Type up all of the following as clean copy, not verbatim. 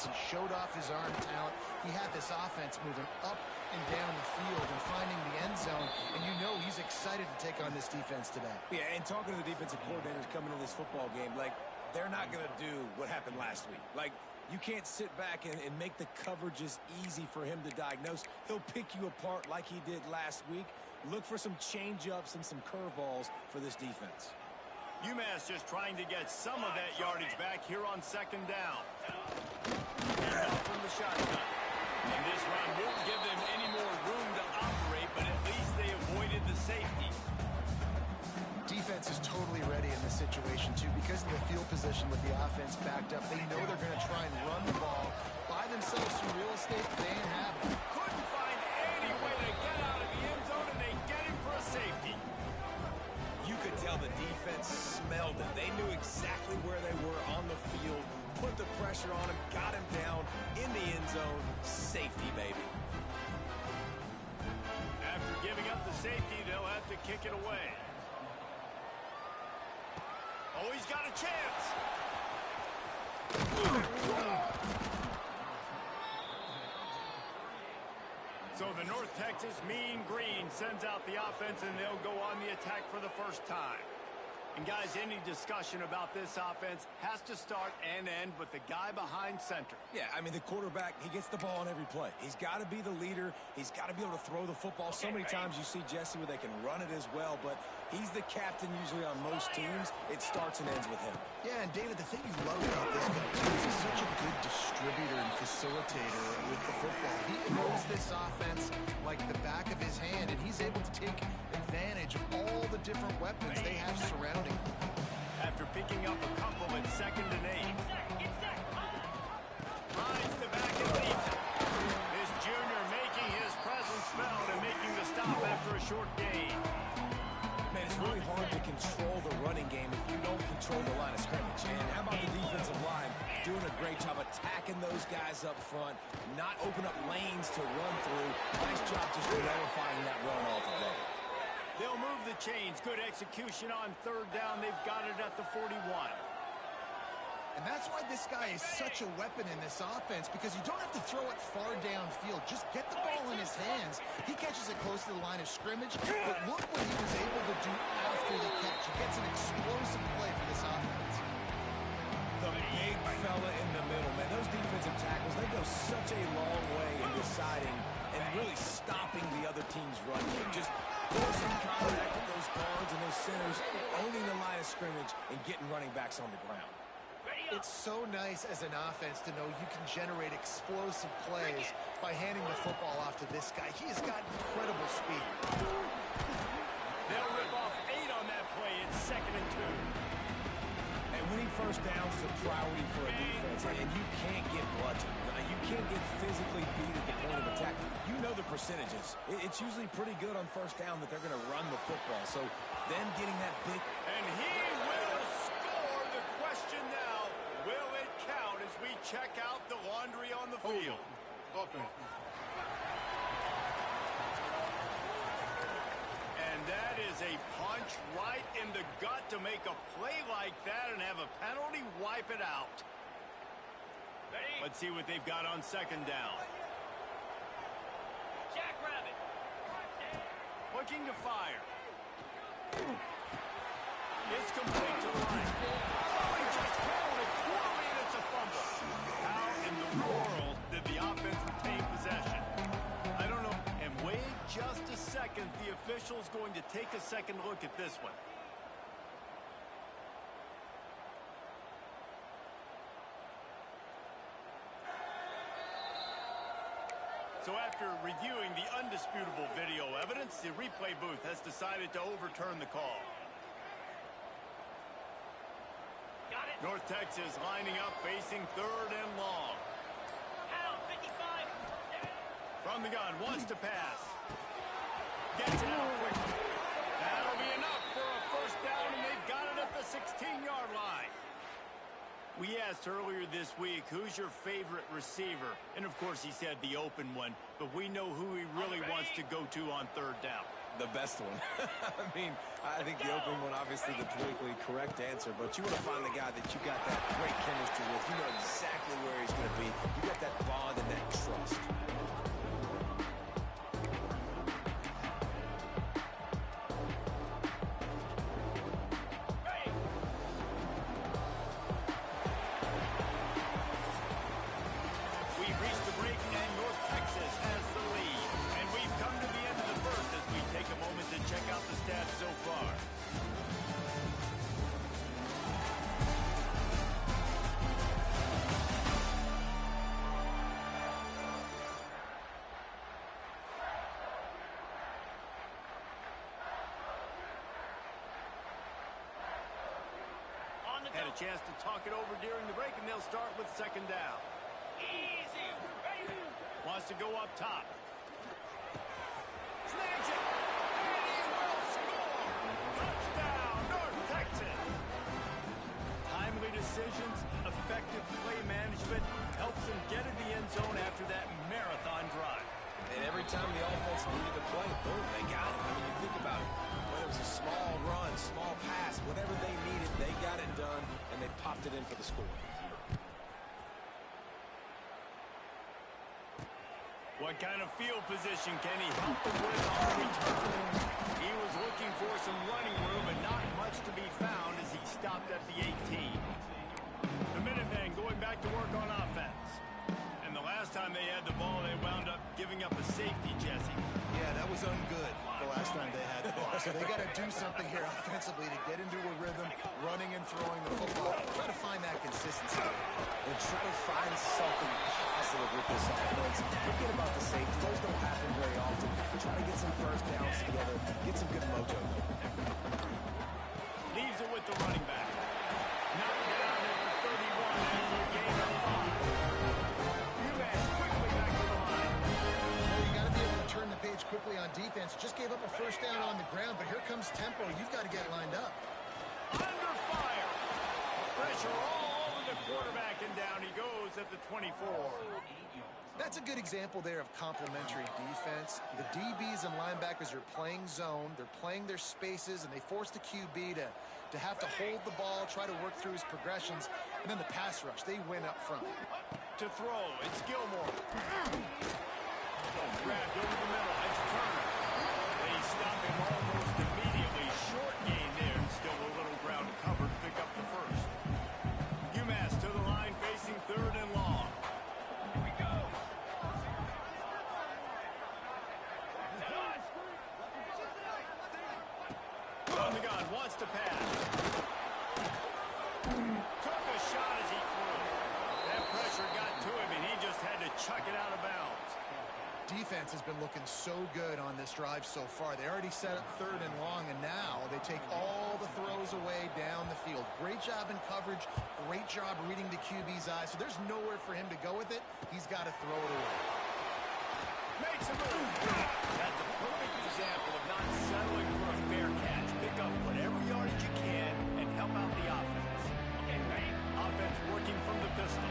and showed off his arm talent. He had this offense moving up and down the field and finding the end zone, and you know he's excited to take on this defense today. Yeah, and talking to the defensive coordinators coming into this football game, like, they're not going to do what happened last week. Like, you can't sit back and make the coverages easy for him to diagnose. He'll pick you apart like he did last week. Look for some change-ups and some curveballs for this defense. UMass just trying to get some of that yardage back here on second down. Handoff from the shotgun. And this run won't give them any more room to operate, but at least they avoided the safety. Defense is totally ready in this situation, too. Because of the field position with the offense backed up, they know they're going to try and run the ball, buy themselves some real estate that they ain't have. Couldn't find any way to get out of the end zone, and they get him for a safety. You could tell the defense smelled it. They knew exactly where they were on the field, put the pressure on him, got him down in the end zone. Safety, baby. After giving up the safety, they'll have to kick it away. Oh, he's got a chance. So the North Texas Mean Green sends out the offense, and they'll go on the attack for the first time. And, guys, any discussion about this offense has to start and end with the guy behind center. Yeah, I mean, the quarterback, he gets the ball on every play. He's got to be the leader. He's got to be able to throw the football. So many times you see Jesse where they can run it as well, but he's the captain usually on most teams. It starts and ends with him. Yeah, and David, the thing you love about this guy, too, is he's such a good distributor and facilitator with the football. He knows this offense like the back of his hand, and he's able to take advantage of all the different weapons they have surrounding him. After picking up a couple at 2nd and 8. Finds the back and leaves it. This junior making his presence felt and making the stop after a short gain. Man, it's really hard to control the running game if you don't control the line of scrimmage. And how about the defensive line doing a great job attacking those guys up front, not open up lanes to run through. Nice job just nullifying that run altogether. They'll move the chains. Good execution on 3rd down. They've got it at the 41. And that's why this guy is such a weapon in this offense, because you don't have to throw it far downfield. Just get the ball in his hands. He catches it close to the line of scrimmage, but look what he was able to do after the catch. He gets an explosive play for this offense. The big fella in the middle, man. Those defensive tackles, they go such a long way in deciding and really stopping the other team's run game. Just forcing contact with those guards and those centers, owning the line of scrimmage, and getting running backs on the ground. It's so nice as an offense to know you can generate explosive plays by handing the football off to this guy. He has got incredible speed. They'll rip off 8 on that play. It's 2nd and 2. And winning first downs is a priority for a defense, and you can't get bludgeoned. You can't get physically beat at the point of attack. You know the percentages. It's usually pretty good on first down that they're going to run the football. So them getting that big... And he will score. The question now, will it count as we check out the laundry on the field? And that is a punch right in the gut to make a play like that and have a penalty wipe it out. Let's see what they've got on 2nd down. Jackrabbit. Looking to fire. It's complete to the line. Oh, he just handled it poorly, and it's a fumble. How in the world did the offense retain possession? I don't know. And wait just a second. The official's going to take a second look at this one. So after reviewing the undisputable video evidence, the replay booth has decided to overturn the call. North Texas lining up, facing 3rd and long. From the gun, wants to pass. Gets it out quickly. That'll be enough for a first down, and they've got it at the 16-yard line. We asked earlier this week, who's your favorite receiver? And, of course, he said the open one, but we know who he really wants to go to on 3rd down. The best one. I mean, I think the opening one, obviously the politically correct answer, but you want to find the guy that you got that great chemistry with. You know exactly where he's going to be. You got that bond and that trust. We've reached the break, and North Texas has the lead. And we've come to the end of the first as we take a moment to check out the stats so far. Had a chance to talk it over during the break, and they'll start with second down. Easy. Wants to go up top. Snags it. And he will score. Touchdown, North Texas. Timely decisions, effective play management helps them get in the end zone after that marathon drive. And every time the offense needed to play, boom, they got it. I mean, you think about it. Whether it was a small run, small pass, whatever they needed, they got it done, and they popped it in for the score. What kind of field position can he help them with on return? He was looking for some running room, and not much to be found as he stopped at the 18. The Minutemen going back to work on offense. And the last time they had the ball, they wound up giving up a safety, Jesse. Yeah, that was ungood the last time they had the ball. So they got to do something here offensively to get into a rhythm, running and throwing the football. Try to find that consistency. And try to find something positive with this offense. Forget about the safety. Those don't happen very often. Try to get some first downs together. Get some good mojo. Leaves it with the running back. Knocked down at the 31 after a gain of 5. UMass quickly back to the line. Well, you got to be able to turn the page quickly on defense. Just gave up a first down on the ground, but here comes tempo. You've got to get lined up. Under fire. Pressure all over the quarterback, and down he goes at the 24. That's a good example there of complementary defense. The DBs and linebackers are playing zone. They're playing their spaces, and they force the QB to have to hold the ball, try to work through his progressions, and then the pass rush. They win up front. To throw, it's Gilmore. Grabbed over the middle, it's Turner. They stop him almost immediately. Short gain there, and still a little ground covered to pick up the first. UMass to the line, facing third and long. Here we go. On the gun, wants to pass. Took a shot as he threw. That pressure got to him, and he just had to chuck it out of bounds. Defense has been looking so good on this drive so far. They already set up third and long, and now they take all the throws away down the field. Great job in coverage. Great job reading the QB's eyes. So there's nowhere for him to go with it. He's got to throw it away. Makes a move. That's a perfect example of not settling for a fair catch. Pick up whatever yardage you can and help out the offense. Okay, ready? Offense working from the pistol.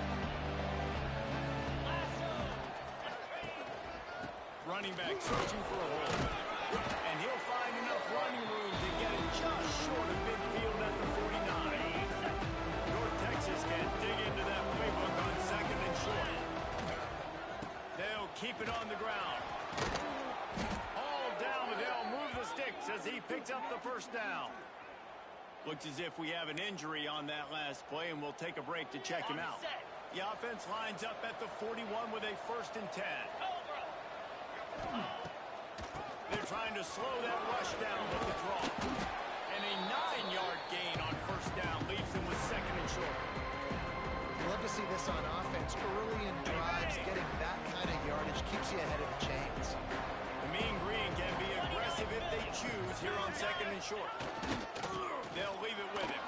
Running back searching for a hole. And he'll find enough running room to get it just short of midfield at the 49. North Texas can dig into that playbook on second and short. They'll keep it on the ground. All down, but they'll move the sticks as he picks up the first down. Looks as if we have an injury on that last play, and we'll take a break to check him out. The offense lines up at the 41 with a 1st and 10. They're trying to slow that rush down with the draw. And a 9-yard gain on first down leaves them with second and short. You love to see this on offense. Early in drives, getting that kind of yardage keeps you ahead of the chains. The Mean Green can be aggressive if they choose here on second and short. They'll leave it with him.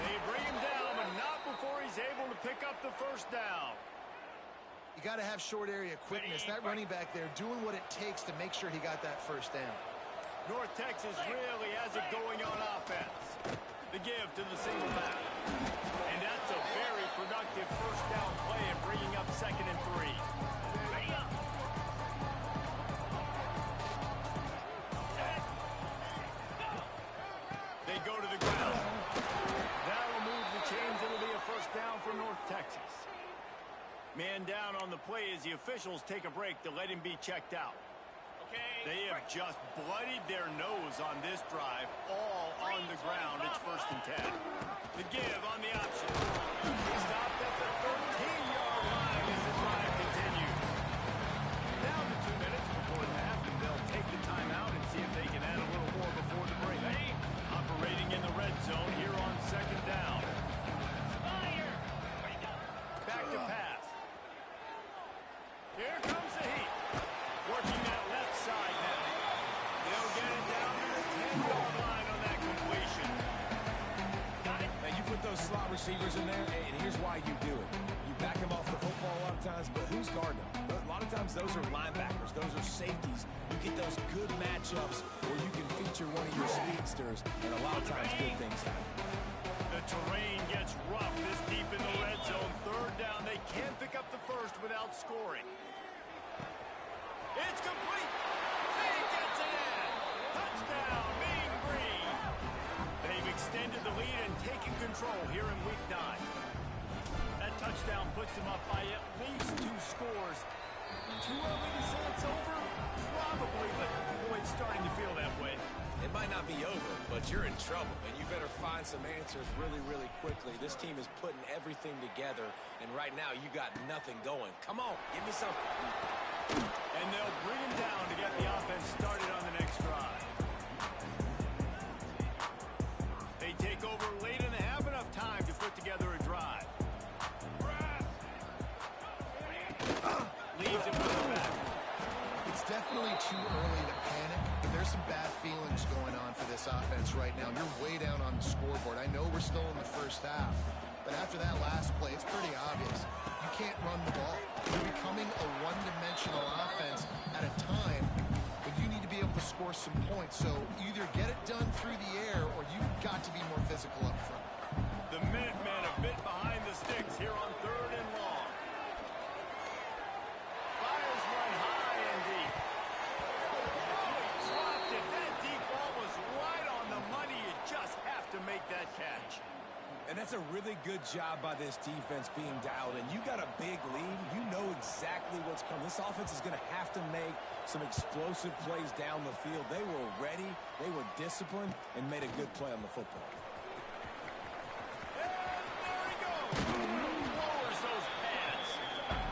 They bring him down, but not before he's able to pick up the first down. You got to have short area quickness. That running back there doing what it takes to make sure he got that first down. North Texas really has it going on offense. The give to the single back. And that's a very productive first down play and bringing up second and 3. Man down on the play as the officials take a break to let him be checked out. They have just bloodied their nose on this drive, all on the ground. It's 1st and 10. The give on the option. Stopped at the 13-yard line as the drive continues. Down to 2 minutes before the half, and they'll take the timeout and see if they can add a little more before the break. Operating in the red zone here on 2nd down. Back to pass. Here comes the heat. Working that left side now. They'll get it down to the 10-yard line on that completion. Now, you put those slot receivers in there, and here's why you do it. You back them off the football a lot of times, but who's guarding them? A lot of times, those are linebackers. Those are safeties. You get those good matchups where you can feature one of your speedsters, and a lot of times, good things happen. The terrain gets rough this deep in the red zone. 3rd down. They can't pick up the first without scoring. It's complete. He gets it in. Touchdown, Mean Green. They've extended the lead and taken control here in Week 9. That touchdown puts them up by at least 2 scores. Too early to say it's over? Probably, but boy, it's starting to feel that way. It might not be over, but you're in trouble, and you better find some answers really, really quickly. This team is putting everything together, and right now you got nothing going. Come on, give me something. And they'll bring him down to get the offense started on the next drive. They take over late in the half, enough time to put together a drive. Leaves it with the back. It's definitely too early to panic, but there's some bad feelings going on for this offense right now. You're way down on the scoreboard. I know we're still in the first half, but after that last play, it's pretty obvious. You can't run the ball. You're becoming a one-dimensional offense at a time when you need to be able to score some points. So either get it done through the air or you've got to be more physical up front. The Minutemen a bit behind the sticks here on 3rd and long. Fires one high and deep. Dropped it. That deep ball was right on the money. You just have to make that catch. And that's a really good job by this defense being dialed in. You got a big lead. You know exactly what's coming. This offense is going to have to make some explosive plays down the field. They were ready, they were disciplined, and made a good play on the football. And there he goes. Lowers those pads.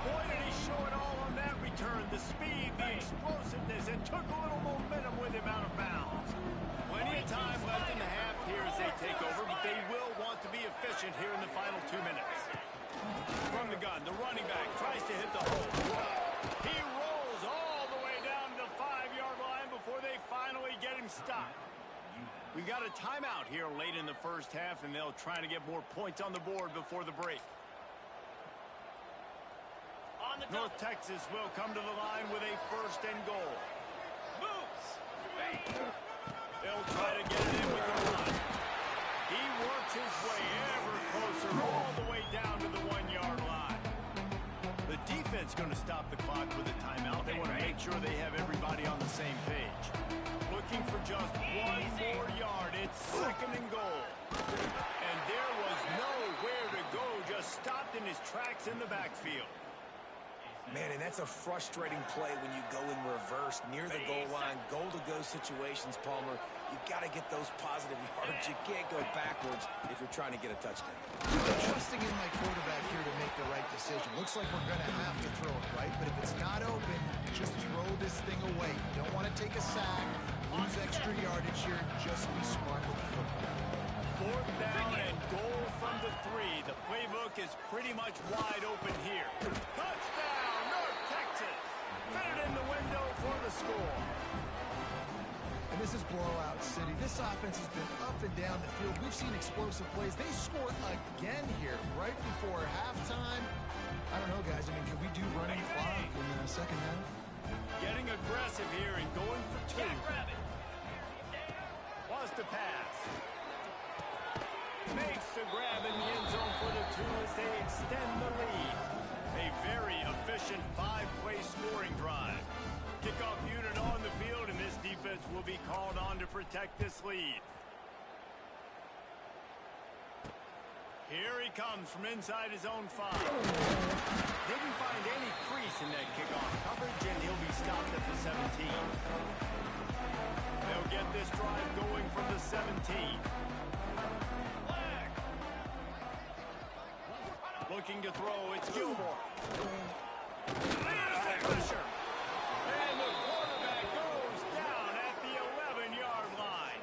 Boy, did he show it all on that return. The speed, the explosiveness. It took a little momentum with him out of bounds. Plenty of time left in the half here as they take over, but they will want to be efficient here in the final 2 minutes. From the gun, the running back tries to hit the hole. He rolls all the way down to the 5-yard line before they finally get him stopped. We got a timeout here late in the first half, and they'll try to get more points on the board before the break. North Texas will come to the line with a 1st and goal. They'll try to get it in with the run. He works his way ever closer all the way down to the 1-yard line. The defense going to stop the clock with a timeout. They want to make sure they have everybody on the same page. Looking for just 1 more yard. It's 2nd and goal. And there was nowhere to go. Just stopped in his tracks in the backfield. Man, and that's a frustrating play when you go in reverse near the goal line, goal-to-go situations, Palmer. You got to get those positive yards. You can't go backwards if you're trying to get a touchdown. I'm trusting in my quarterback here to make the right decision. Looks like we're going to have to throw it, right? But if it's not open, just throw this thing away. You don't want to take a sack, lose extra yardage here. Just be smart with the football. 4th down and goal from the 3. The playbook is pretty much wide open here. Touchdown, North Texas. Fit it in the window for the score. And this is blowout city. This offense has been up and down the field. We've seen explosive plays. They scored again here right before halftime. I don't know, guys. I mean, can we do running clock in the second half? Getting aggressive here and going for 2. Wants to pass. Makes the grab in the end zone for the 2 as they extend the lead. A very efficient 5-play scoring drive. Kickoff unit on the field, and this defense will be called on to protect this lead. Here he comes from inside his own 5. Didn't looking to throw. It's Gilmore. Leads the pressure. And the quarterback goes down at the 11-yard line.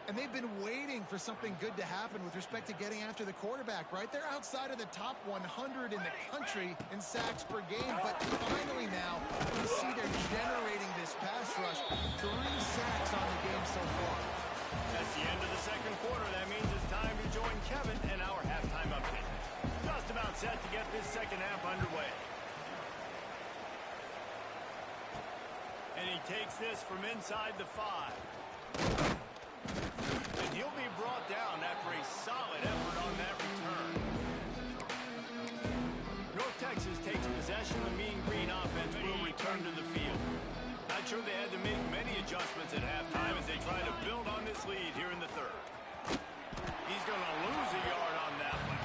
And they've been waiting for something good to happen with respect to getting after the quarterback, right? They're outside of the top 100 in the country in sacks per game, but finally now you see they're generating this pass rush. 3 sacks on the game so far. That's the end of the second quarter. That means it's time to join Kevin and our halftime update. Just about set to get this second half underway. And he takes this from inside the 5. And he'll be brought down after a solid effort on that return. North Texas takes possession. The Mean Green offense will return to the field. Not sure they had to make many adjustments at halftime as they try to build on this lead here in the third. He's going to lose a yard on that one.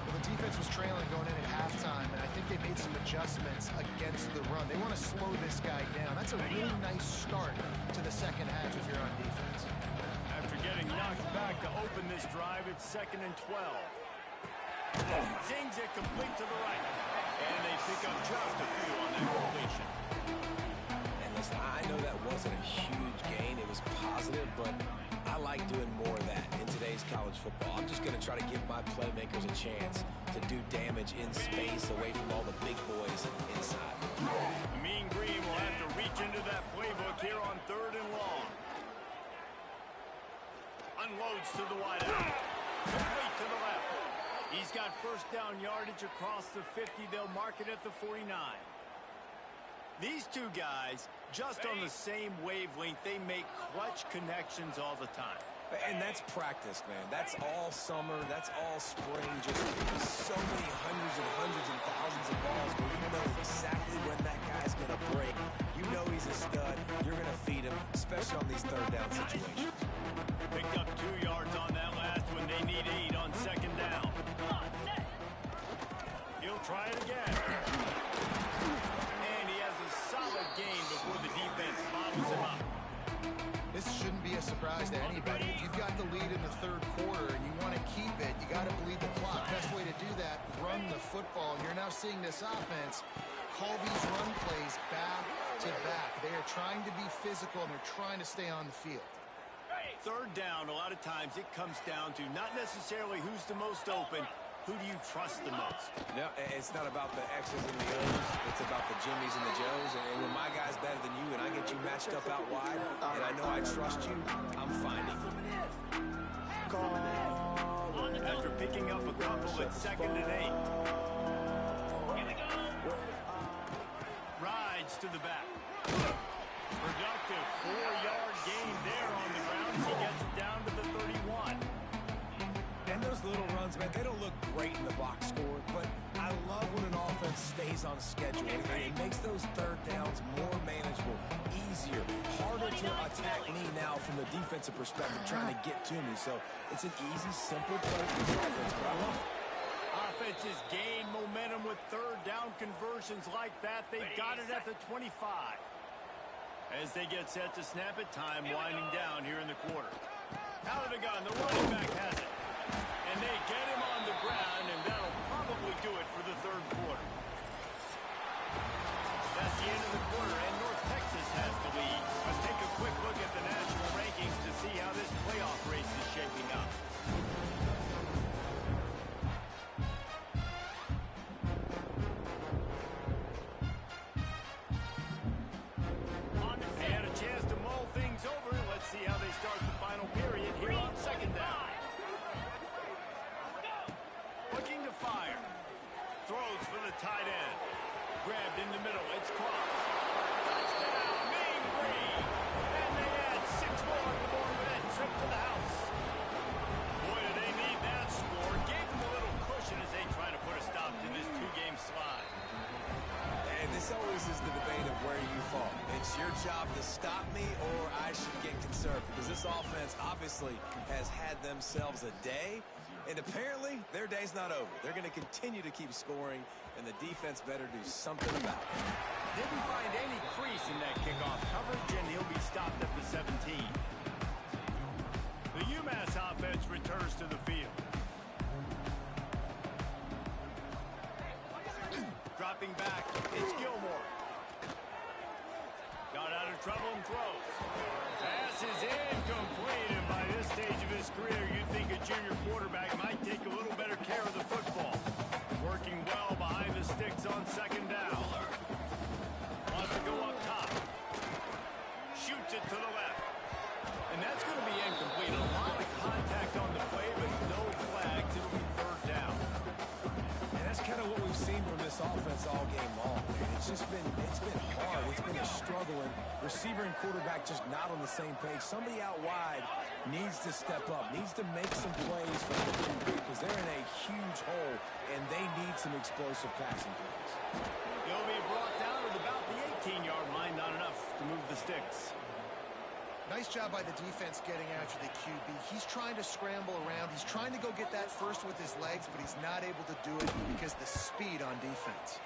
Well, the defense was trailing going in at halftime, and I think they made some adjustments against the run. They want to slow this guy down. That's a really nice start to the second half if you're on defense. After getting knocked back to open this drive, it's 2nd and 12. Zings it complete to the right. And they pick up just a few on that completion. And listen, I know that wasn't a huge gain. It was positive, but I like doing more of that in today's college football. I'm just going to try to give my playmakers a chance to do damage in space away from all the big boys inside. The Mean Green will have to reach into that playbook here on 3rd and long. Unloads to the wideout. Complete to the left. He's got first down yardage across the 50. They'll mark it at the 49. These two guys, just on the same wavelength, they make clutch connections all the time. And that's practice, man. That's all summer. That's all spring. Just so many hundreds and thousands of balls where you know exactly when that guy's going to break. You know he's a stud. You're going to feed him, especially on these third down situations. Picked up 2 yards on that last one. They need 8 on 2nd down. He'll try it again. And he has a solid gain before the defense bobbles him up. This shouldn't be a surprise to anybody. If you've got the lead in the third quarter and you want to keep it, you got to bleed the clock. Best way to do that, run the football. And you're now seeing this offense call these run plays back to back. They are trying to be physical and they're trying to stay on the field. Third down, a lot of times it comes down to not necessarily who's the most open, who do you trust the most? No, it's not about the X's and the O's. It's about the Jimmys and the Joes. And when my guy's better than you and I get you matched up out wide, and I know I trust you, I'm finding you. After picking up a couple at 2nd and 8. Rides to the back. Productive 4-yard gain there on the ground as he gets it down to the 31. And those little runs, man, they don't look great in the box score, but I love when an offense stays on schedule. It makes those third downs more manageable, easier, harder to attack me now from the defensive perspective, trying to get to me. So it's an easy, simple play for this offense, but I love it. Offenses gain momentum with third down conversions like that. They've got it at the 25. As they get set to snap it, time winding down here in the quarter. Out of the gun, the running back has it. And they get him on the ground, and that'll probably do it for the third quarter. That's the end of the quarter, and North Texas has the lead. Let's take a quick look at the national rankings to see how this playoff race is shaping up. They had a chance to mull things over. Let's see how they start the final period here on 2nd down. Looking to fire. Throws for the tight end. Grabbed in the middle. It's crossed. Touchdown, Mean Green. And they add 6 more on the board with that trip to the house. Boy, do they need that score. Gave them a little cushion as they try to put a stop to this 2-game slide. And this always is the debate of where you fall. It's your job to stop me or I should get conservative, because this offense obviously has had themselves a day, and apparently their day's not over. They're going to continue to keep scoring, and the defense better do something about it. Didn't find any crease in that kickoff coverage, and he'll be stopped at the 17. The UMass offense returns to the field. Dropping back, it's Gilmore. Got out of trouble and throws. Pass is incomplete, and by this stage of his career, you'd think a junior quarterback might take a little better care of the football. Working well behind the sticks on second down. Wants to go up top. Shoots it to the left. And that's going to be incomplete. A lot of contact on the play, but no flags. It'll be third down. And that's kind of what we've seen from this offense all game long, man. It's been hard. It's been a struggle, and receiver and quarterback just not on the same page. Somebody out wide needs to step up, needs to make some plays for them because they're in a huge hole, and they need some explosive passing plays. He'll be brought down at about the 18-yard line. Not enough to move the sticks. Nice job by the defense getting after the QB. He's trying to scramble around. He's trying to go get that first with his legs, but he's not able to do it because of the speed on defense.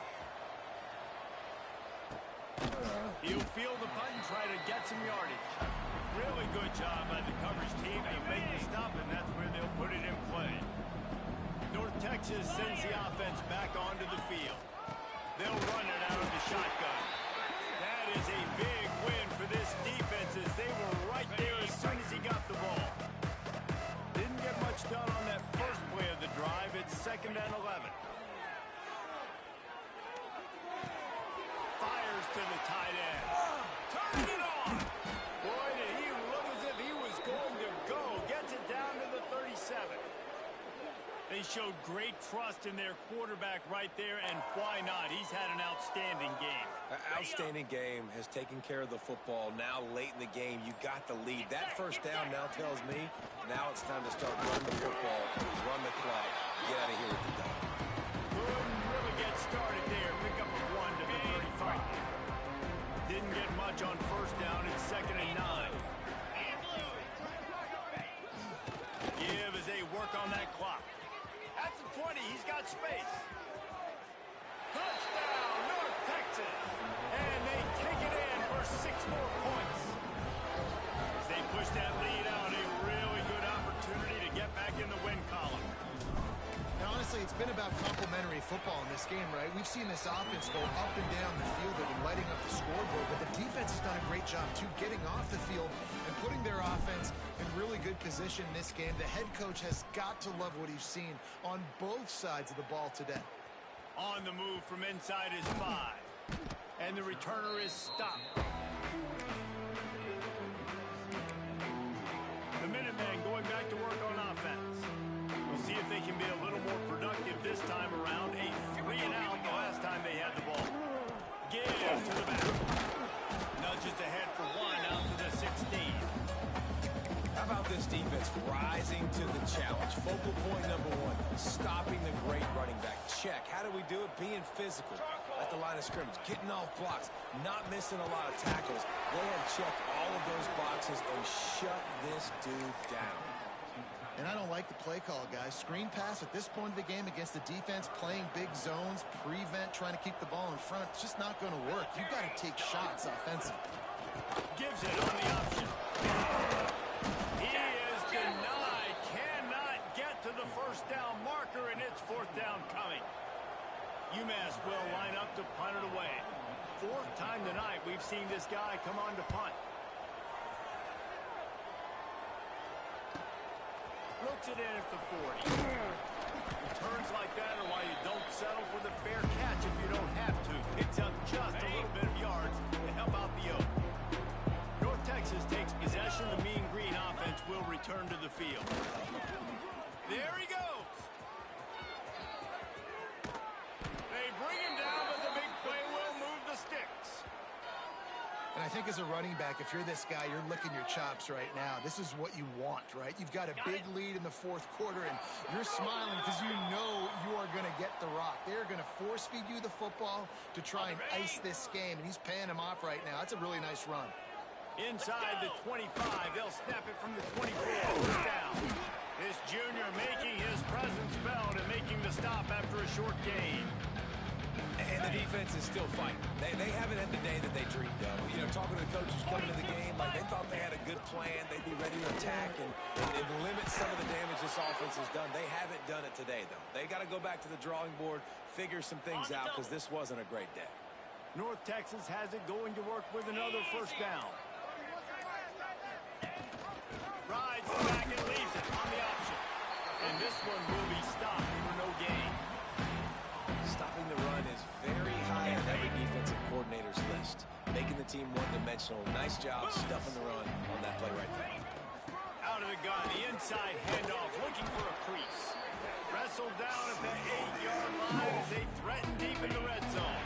He'll field the punt and try to get some yardage. Really good job by the coverage team. They make the stop, and that's where they'll put it in play. North Texas sends the offense back onto the field. They'll run it out of the shotgun. That is a big win for this defense as they were right there as soon as he got the ball. Didn't get much done on that first play of the drive. It's 2nd and 11. Fires to the tight end. Turning it on. Boy, did he look as if he was going to go. Gets it down to the 37. They showed great trust in their quarterback right there, and why not? He's had an outstanding game. Outstanding game, has taken care of the football. Now late in the game, you got the lead. That first down now tells me now it's time to start running the football, run the clock, get out of here with the dog. Couldn't really get started there. Pick up a 1 to the 35. Didn't get much on first down. It's 2nd and 9. Give as they work on that clock. At the 20, he's got space. Touchdown, North Texas. And they take it in for 6 more points. As they push that lead out, a really good opportunity to get back in the win column. And honestly, it's been about complementary football in this game, right? We've seen this offense go up and down the field. They've been lighting up the scoreboard, but the defense has done a great job, too, getting off the field and putting their offense in really good position in this game. The head coach has got to love what he's seen on both sides of the ball today. On the move from inside is 5. And the returner is stopped. The Minutemen going back to work on offense. We'll see if they can be a little more productive this time around. A 3 and out the last time they had the ball. Give to the back. Nudges ahead for 1 out to the 16. How about this defense rising to the challenge? Focal point number 1, stopping the great running back. Check. How do we do it? Being physical at the line of scrimmage, getting off blocks, not missing a lot of tackles. They have checked all of those boxes and shut this dude down. And I don't like the play call, guys. Screen pass at this point of the game against the defense, playing big zones, prevent, trying to keep the ball in front. It's just not going to work. You've got to take shots offensively. Gives it on the option. He is denied. Cannot get to the first down marker, and it's 4th down coming. UMass will line up to punt it away. 4th time tonight we've seen this guy come on to punt. Looks it in at the 40. Returns like that are why you don't settle for the fair catch if you don't have to. Picks up just a little bit of yards to help out the Oak. North Texas takes possession. The Mean Green offense will return to the field. There he goes. They bring him down, but the big play will move the sticks. And I think as a running back, if you're this guy, you're licking your chops right now. This is what you want, right? You've got a big lead in the 4th quarter, and you're smiling because you know you are going to get the rock. They're going to force-feed you the football to try and ice this game, and he's paying him off right now. That's a really nice run. Inside the 25, they'll snap it from the 24. Down. This junior making his presence felt and making the stop after a short gain. And the defense is still fighting. They haven't had the day that they dreamed of. You know, talking to the coaches coming into the game, like they thought they had a good plan. They'd be ready to attack and limit some of the damage this offense has done. They haven't done it today, though. They got to go back to the drawing board, figure some things out, because this wasn't a great day. North Texas has it going to work with another first down. Rides back and leaves it on the option. And this one will be stopped for no gain. Stopping the run is very high on every defensive coordinator's list. Making the team one-dimensional. Nice job stuffing the run on that play right there. Out of the gun, the inside handoff, looking for a crease. Wrestled down at the 8-yard line as they threaten deep in the red zone.